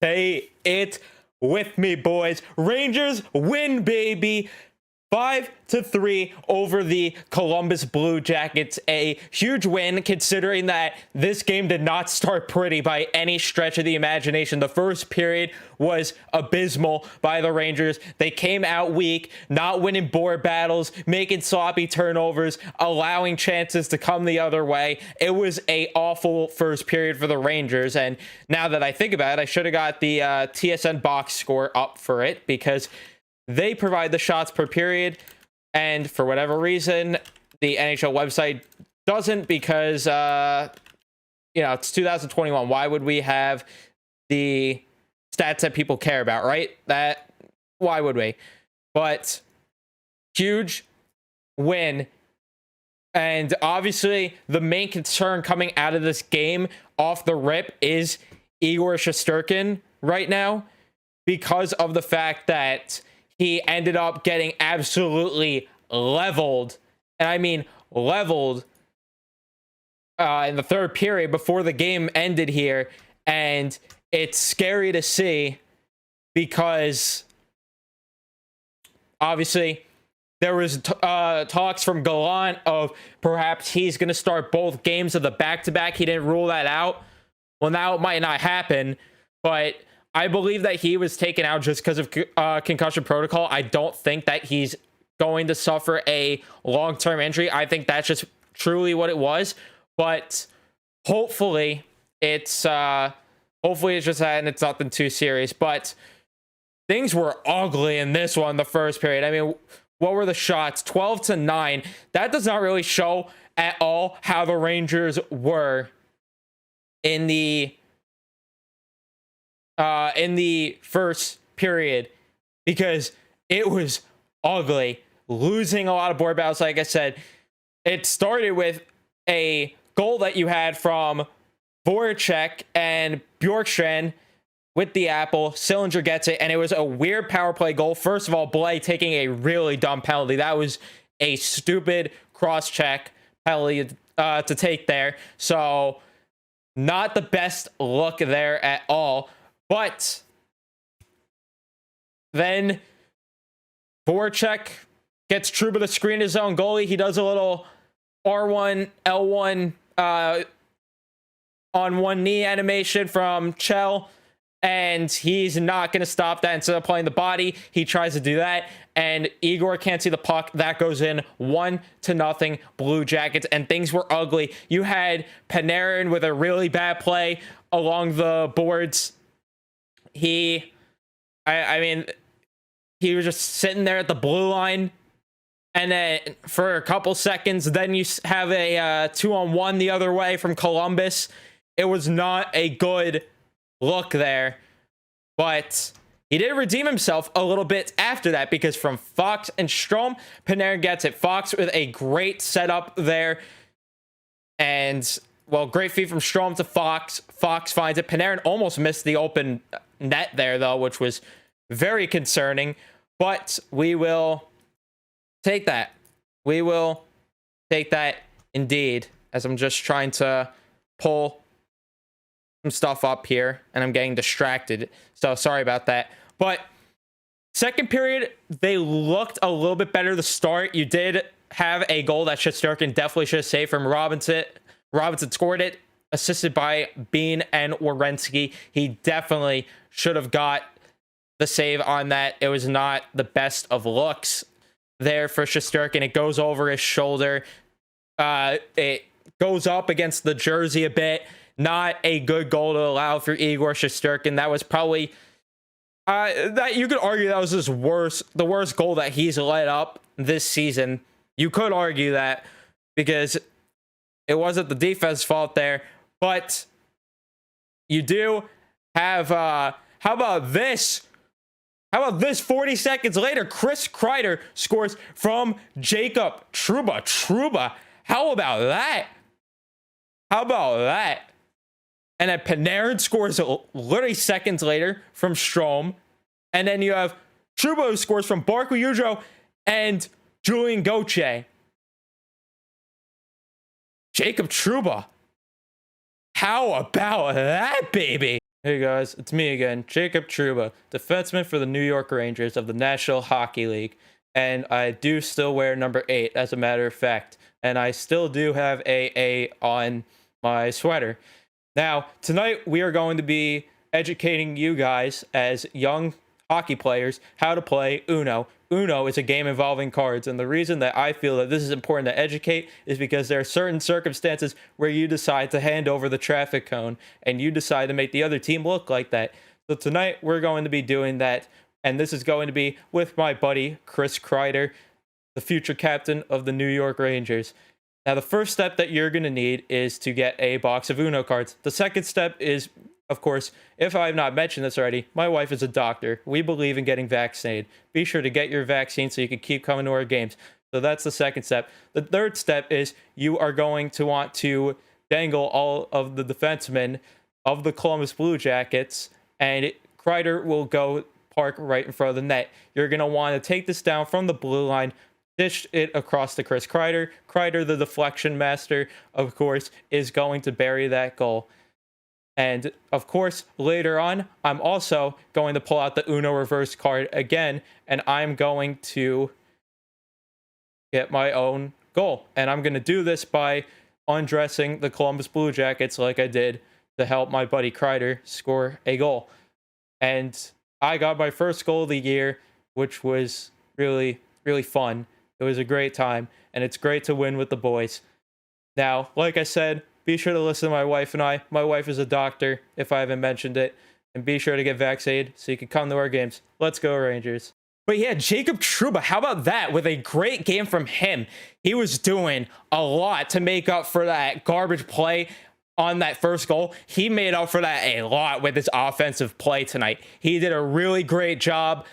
Say it with me, boys. Rangers win, baby. 5-3 over the Columbus Blue Jackets. A huge win considering that this game did not start pretty by any stretch of the imagination. The first period was abysmal by the Rangers. They came out weak, not winning board battles, making sloppy turnovers, allowing chances to come the other way. It was a awful first period for the Rangers. And now that I think about it, I should have got the TSN box score up for it because they provide the shots per period, and for whatever reason, the NHL website doesn't because, it's 2021. Why would we have the stats that people care about, right? Why would we? But huge win. And obviously, the main concern coming out of this game off the rip is Igor Shesterkin right now because of the fact that he ended up getting absolutely leveled. And I mean leveled in the third period before the game ended here. And it's scary to see because obviously there was talks from Gallant of perhaps he's going to start both games of the back-to-back. He didn't rule that out. Well, now it might not happen, but I believe that he was taken out just because of concussion protocol. I don't think that he's going to suffer a long-term injury. I think that's just truly what it was. But hopefully it's just that and it's nothing too serious. But things were ugly in this one, the first period. I mean, what were the shots? 12-9. That does not really show at all how the Rangers were in the first period because it was ugly, losing a lot of board battles. Like I said, it started with a goal that you had from Voracek and Bjorkstrand with the apple. Sillinger gets it, and it was a weird power play goal. First of all, Blais taking a really dumb penalty. That was a stupid cross-check penalty to take there. So not the best look there at all. But then Voracek gets Trouba to screen his own goalie. He does a little R1, L1 on one knee animation from Chell, and he's not going to stop that. Instead of playing the body, he tries to do that, and Igor can't see the puck. That goes in 1-0 Blue Jackets, and things were ugly. You had Panarin with a really bad play along the boards. He was just sitting there at the blue line, and then for a couple seconds, then you have a 2-on-1 the other way from Columbus. It was not a good look there, but he did redeem himself a little bit after that because from Fox and Strome, Panarin gets it. Fox with a great setup there, and well, great feed from Strome to Fox. Fox finds it. Panarin almost missed the open net there, though, which was very concerning. But we will take that. We will take that indeed, as I'm just trying to pull some stuff up here, and I'm getting distracted. So sorry about that. But second period, they looked a little bit better to start. You did have a goal that Shesterkin definitely should have saved from Robinson. Robinson scored it, assisted by Bean and Werenski. He definitely should have got the save on that. It was not the best of looks there for Shesterkin. It goes over his shoulder. It goes up against the jersey a bit. Not a good goal to allow for Igor Shesterkin. That was probably that you could argue that was the worst goal that he's let up this season. You could argue that because it wasn't the defense's fault there, but you do have how about this? How about this? 40 seconds later, Chris Kreider scores from Jacob Trouba. Trouba, how about that? How about that? And then Panarin scores literally seconds later from Strome. And then you have Trouba who scores from Barclay Goodrow and Julian Gauthier. Jacob Trouba. How about that, baby? Hey guys, it's me again, Jacob Trouba, defenseman for the New York Rangers of the National Hockey League. And I do still wear number 8, as a matter of fact. And I still do have AA on my sweater. Now, tonight we are going to be educating you guys as young hockey players how to play Uno. Uno is a game involving cards, and the reason that I feel that this is important to educate is because there are certain circumstances where you decide to hand over the traffic cone and you decide to make the other team look like that. So tonight we're going to be doing that, and this is going to be with my buddy Chris Kreider, the future captain of the New York Rangers. Now, the first step that you're going to need is to get a box of Uno cards. The second step is, of course, if I have not mentioned this already, my wife is a doctor. We believe in getting vaccinated. Be sure to get your vaccine so you can keep coming to our games. So that's the second step. The third step is you are going to want to dangle all of the defensemen of the Columbus Blue Jackets, and Kreider will go park right in front of the net. You're going to want to take this down from the blue line, dish it across to Chris Kreider. Kreider, the deflection master, of course, is going to bury that goal. And of course, later on, I'm also going to pull out the Uno reverse card again, and I'm going to get my own goal. And I'm going to do this by undressing the Columbus Blue Jackets like I did to help my buddy Kreider score a goal. And I got my first goal of the year, which was really, really fun. It was a great time, and it's great to win with the boys. Now, like I said, be sure to listen to my wife and I. My wife is a doctor, if I haven't mentioned it. And be sure to get vaccinated so you can come to our games. Let's go, Rangers. But yeah, Jacob Trouba, how about that? With a great game from him. He was doing a lot to make up for that garbage play on that first goal. He made up for that a lot with his offensive play tonight. He did a really great job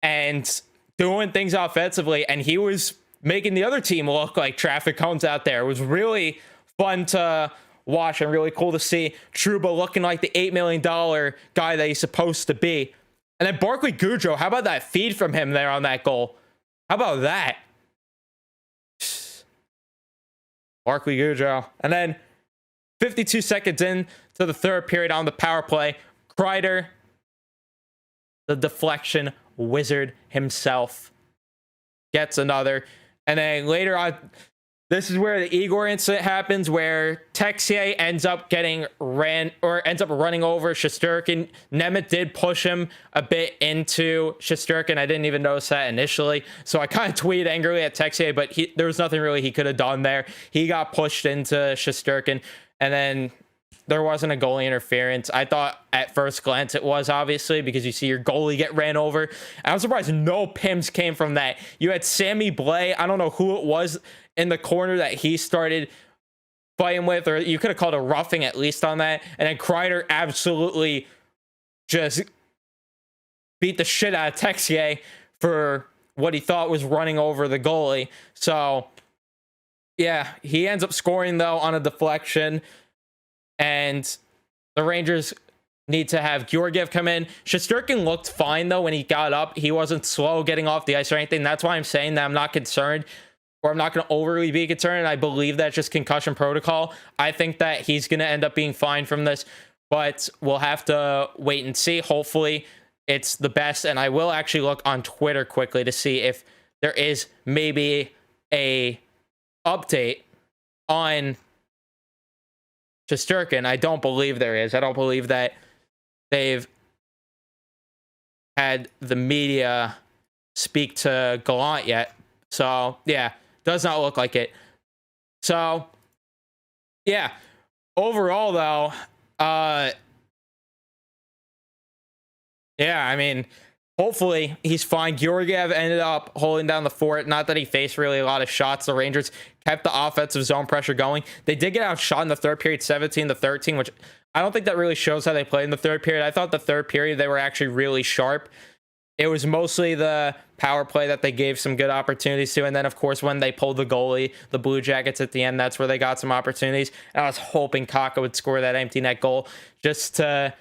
and doing things offensively, and he was making the other team look like traffic cones out there. It was really fun to watch and really cool to see Trouba looking like the $8 million guy that he's supposed to be. And then Barclay Goodrow, how about that feed from him there on that goal? How about that? Barclay Goodrow. And then 52 seconds in to the third period on the power play, Kreider, the deflection wizard himself, gets another. And then later on, this is where the Igor incident happens, where Texier ends up running over Shesterkin. Nemeth did push him a bit into Shesterkin. I didn't even notice that initially, so I kind of tweeted angrily at Texier, but there was nothing really he could have done there. He got pushed into Shesterkin, and then there wasn't a goalie interference. I thought at first glance it was, obviously, because you see your goalie get ran over. I was surprised no PIMs came from that. You had Sammy Blais. I don't know who it was in the corner that he started fighting with, or you could have called a roughing at least on that. And then Kreider absolutely just beat the shit out of Texier for what he thought was running over the goalie. So yeah, he ends up scoring though on a deflection. And the Rangers need to have Georgiev come in. Shesterkin looked fine, though, when he got up. He wasn't slow getting off the ice or anything. That's why I'm saying that I'm not concerned, or I'm not going to overly be concerned. I believe that's just concussion protocol. I think that he's going to end up being fine from this, but we'll have to wait and see. Hopefully, it's the best. And I will actually look on Twitter quickly to see if there is maybe a update on Shesterkin. I don't believe there is. I don't believe that they've had the media speak to Gallant yet. So, yeah, does not look like it. So, yeah, overall, though, yeah, I mean, hopefully he's fine. Georgiev ended up holding down the fort. Not that he faced really a lot of shots. The Rangers kept the offensive zone pressure going. They did get outshot in the third period, 17-13, which I don't think that really shows how they played in the third period. I thought the third period they were actually really sharp. It was mostly the power play that they gave some good opportunities to. And then, of course, when they pulled the goalie, the Blue Jackets at the end, that's where they got some opportunities. And I was hoping Kaka would score that empty net goal just to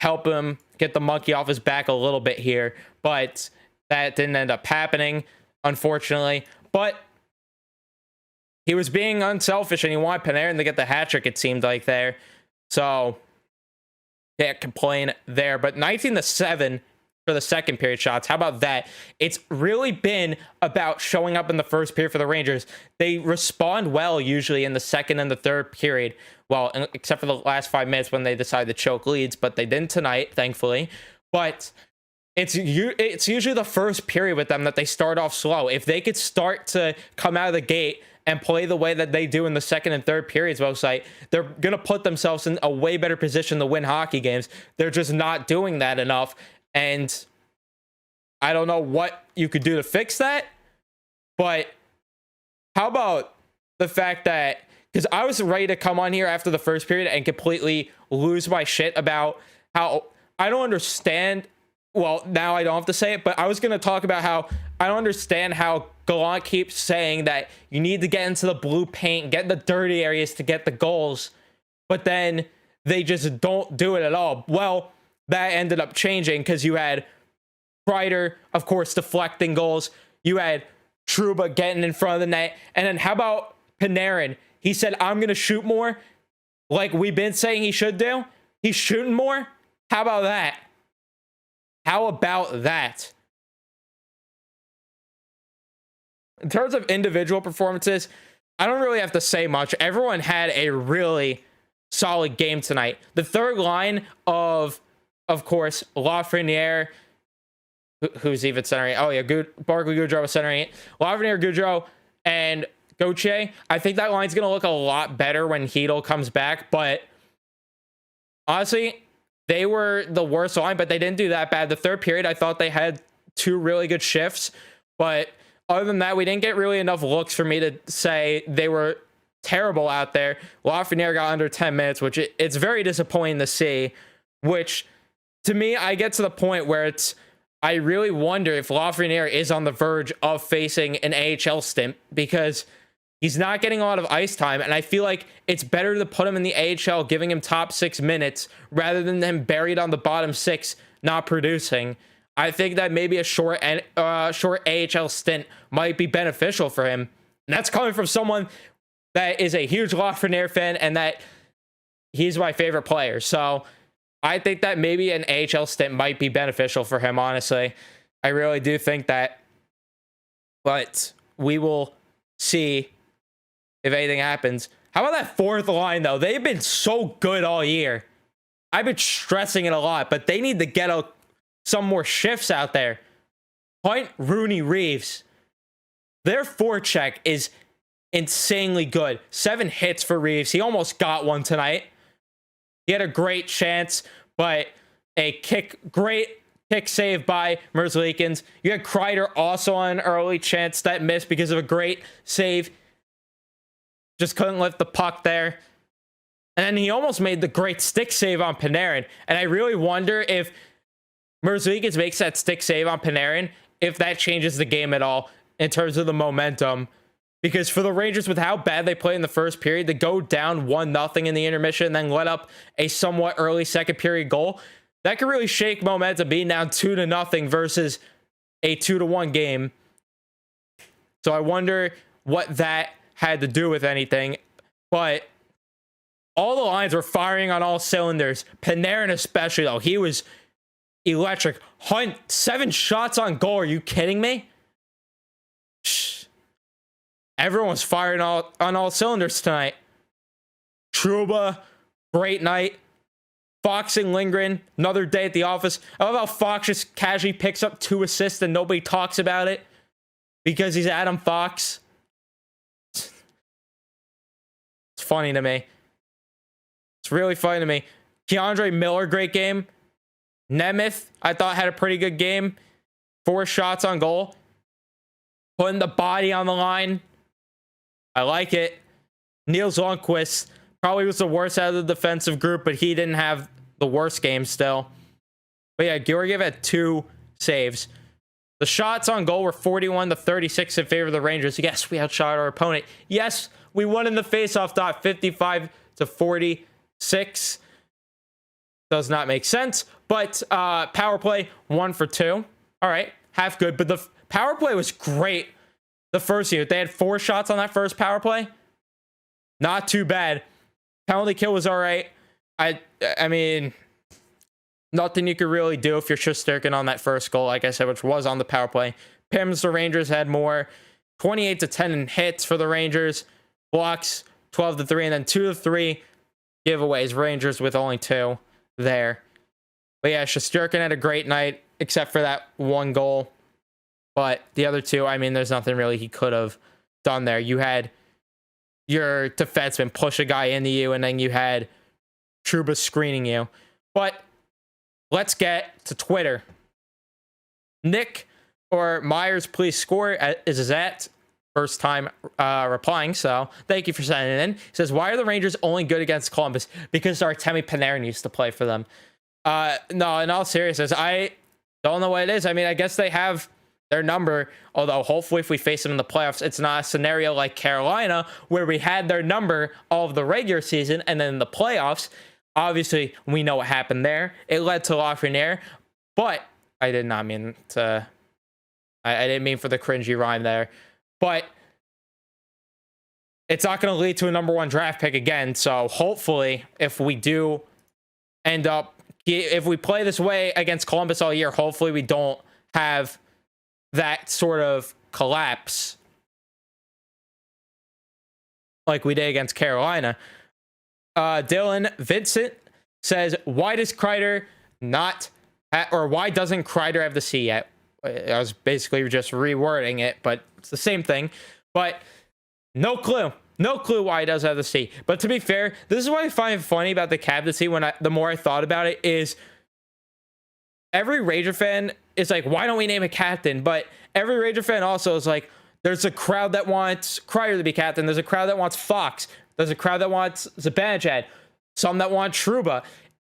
help him get the monkey off his back a little bit here. But that didn't end up happening, unfortunately. But he was being unselfish, and he wanted Panarin to get the hat trick, it seemed like there. So, Can't complain there. But 19-7 for the second period shots. How about that? It's really been about showing up in the first period for the Rangers. They respond well usually in the second and the third period. Well, except for the last 5 minutes when they decide to choke leads, but they didn't tonight, thankfully. But it's usually the first period with them that they start off slow. If they could start to come out of the gate and play the way that they do in the second and third periods, mostly, they're going to put themselves in a way better position to win hockey games. They're just not doing that enough. And I don't know what you could do to fix that. But how about the fact that, because I was ready to come on here after the first period and completely lose my shit about how I don't understand. Well, now I don't have to say it, but I was going to talk about how I don't understand how Gallant keeps saying that you need to get into the blue paint, get in the dirty areas to get the goals, but then they just don't do it at all. Well, that ended up changing because you had Kreider, of course, deflecting goals. You had Trouba getting in front of the net. And then how about Panarin? He said, I'm going to shoot more, like we've been saying he should do. He's shooting more. How about that? How about that? In terms of individual performances, I don't really have to say much. Everyone had a really solid game tonight. The third line of course, Lafreniere, who's even centering. Oh, yeah, Barclay Goodrow was centering it. Lafreniere, Goodrow, and Gauthier. I think that line's going to look a lot better when Hedl comes back, but honestly, they were the worst line, but they didn't do that bad. The third period, I thought they had 2 really good shifts, but other than that, we didn't get really enough looks for me to say they were terrible out there. Lafreniere got under 10 minutes, which it's very disappointing to see, which to me, I get to the point where I really wonder if Lafreniere is on the verge of facing an AHL stint because he's not getting a lot of ice time, and I feel like it's better to put him in the AHL, giving him top 6 minutes, rather than him buried on the bottom 6, not producing. I think that maybe a short AHL stint might be beneficial for him. And that's coming from someone that is a huge Lafreniere fan, and that he's my favorite player. So I think that maybe an AHL stint might be beneficial for him, honestly. I really do think that. But we will see if anything happens. How about that fourth line, though? They've been so good all year. I've been stressing it a lot, but they need to get some more shifts out there. Point, Rooney, Reeves. Their forecheck is insanely good. 7 hits for Reeves. He almost got one tonight. He had a great chance, but a great kick save by Merzlikins. You had Kreider also on an early chance that missed because of a great save. Just couldn't lift the puck there. And then he almost made the great stick save on Panarin. And I really wonder if Merzlikins makes that stick save on Panarin, if that changes the game at all in terms of the momentum. Because for the Rangers, with how bad they played in the first period, to go down 1-0 in the intermission and then let up a somewhat early second period goal, that could really shake momentum, being down 2-0 versus a 2-1 game. So I wonder what that had to do with anything. But all the lines were firing on all cylinders. Panarin especially, though. He was electric. Hunt, 7 shots on goal. Are you kidding me? Everyone was firing on all cylinders tonight. Trouba, great night. Fox and Lindgren, another day at the office. I love how Fox just casually picks up 2 assists and nobody talks about it because he's Adam Fox. It's funny to me. It's really funny to me. Keandre Miller, great game. Nemeth, I thought, had a pretty good game. 4 shots on goal. Putting the body on the line. I like it. Niels Lundqvist probably was the worst out of the defensive group, but he didn't have the worst game still. But yeah, Georgiev had 2 saves. The shots on goal were 41-36 in favor of the Rangers. Yes, we outshot our opponent. Yes, we won in the faceoff dot 55-46. Does not make sense. But power play, 1 for 2. All right, half good. But the power play was great the first year. They had 4 shots on that first power play. Not too bad. Penalty kill was all right. I mean, Nothing you could really do if you're Shesterkin on that first goal, like I said, which was on the power play. Pims, the Rangers had more. 28-10 in hits for the Rangers. Blocks, 12-3, and then 2-3 giveaways. Rangers with only 2 there. But yeah, Shesterkin had a great night, except for that 1 goal. But the other 2, I mean, there's nothing really he could have done there. You had your defenseman push a guy into you, and then you had Trouba screening you. But let's get to Twitter. Nick or Myers, please score, is that first time replying, so thank you for sending it in. He says, why are the Rangers only good against Columbus? Because Artemi Panarin used to play for them. No, in all seriousness, I don't know what it is. I mean, I guess they have their number, although hopefully if we face them in the playoffs, it's not a scenario like Carolina where we had their number all of the regular season, and then in the playoffs, obviously we know what happened there. It led to Lafreniere, but I did not mean to... I didn't mean for the cringy rhyme there. But it's not going to lead to a number 1 draft pick again. So hopefully, if we do end up, if we play this way against Columbus all year, hopefully we don't have that sort of collapse like we did against Carolina. Dylan Vincent says, why does Kreider not, or why doesn't Kreider have the C yet? I was basically just rewording it, but it's the same thing. But no clue. No clue why he does have the C. But to be fair, this is what I find funny about the captaincy the more I thought about it is every Ranger fan is like, why don't we name a captain? But every Ranger fan also is like, there's a crowd that wants Kreider to be captain. There's a crowd that wants Fox. There's a crowd that wants Zibanejad. Some that want Trouba.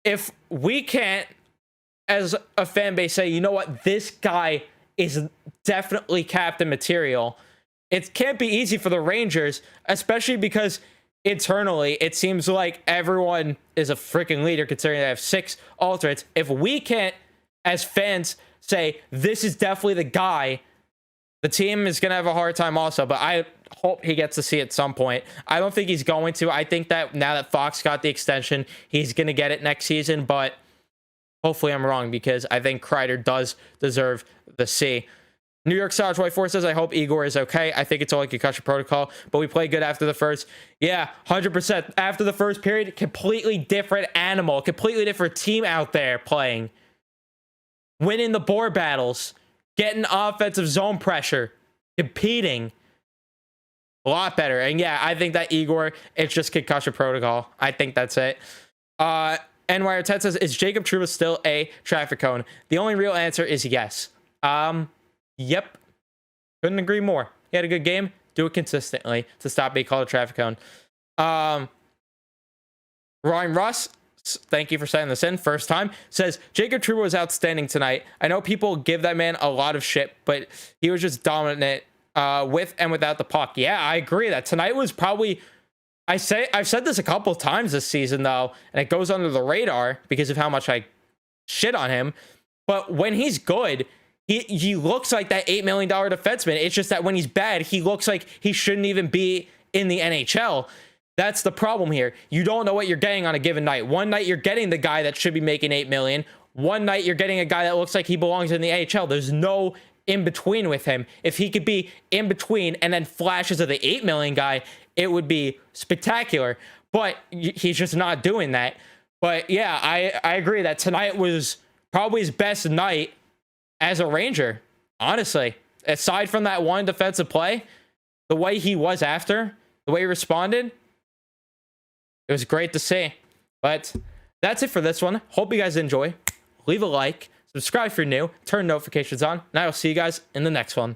If we can't, as a fan base, say, you know what, this guy is definitely captain material, it can't be easy for the Rangers, especially because internally it seems like everyone is a freaking leader considering they have 6 alternates. If we can't, as fans, say this is definitely the guy, the team is going to have a hard time also. But I hope he gets to see at some point. I don't think he's going to. I think that now that Fox got the extension, he's going to get it next season, but hopefully I'm wrong, because I think Kreider does deserve the C. New York Style 24 says, I hope Igor is okay. I think it's only concussion protocol, but we played good after the first. Yeah, 100%. After the first period, completely different animal, completely different team out there playing. Winning the board battles, getting offensive zone pressure, competing. A lot better. And yeah, I think that Igor, it's just concussion protocol. I think that's it. NYR 10 says, is Jacob Trouba still a traffic cone? The only real answer is yes. Yep. Couldn't agree more. He had a good game. Do it consistently to stop being called a traffic cone. Ryan Russ, thank you for sending this in. First time. Says, Jacob Trouba was outstanding tonight. I know people give that man a lot of shit, but he was just dominant with and without the puck. Yeah, I agree that tonight was probably... I've said this a couple of times this season, though, and it goes under the radar because of how much I shit on him. But when he's good, he looks like that $8 million defenseman. It's just that when he's bad, he looks like he shouldn't even be in the NHL. That's the problem here. You don't know what you're getting on a given night. One night you're getting the guy that should be making $8 million. One night you're getting a guy that looks like he belongs in the AHL. There's no in between with him. If he could be in between and then flashes of the $8 million guy, it would be spectacular, but he's just not doing that. But yeah, I agree that tonight was probably his best night as a Ranger, honestly. Aside from that one defensive play, the way he was after, the way he responded, it was great to see. But that's it for this one. Hope you guys enjoy. Leave a like, subscribe if you're new, turn notifications on, and I will see you guys in the next one.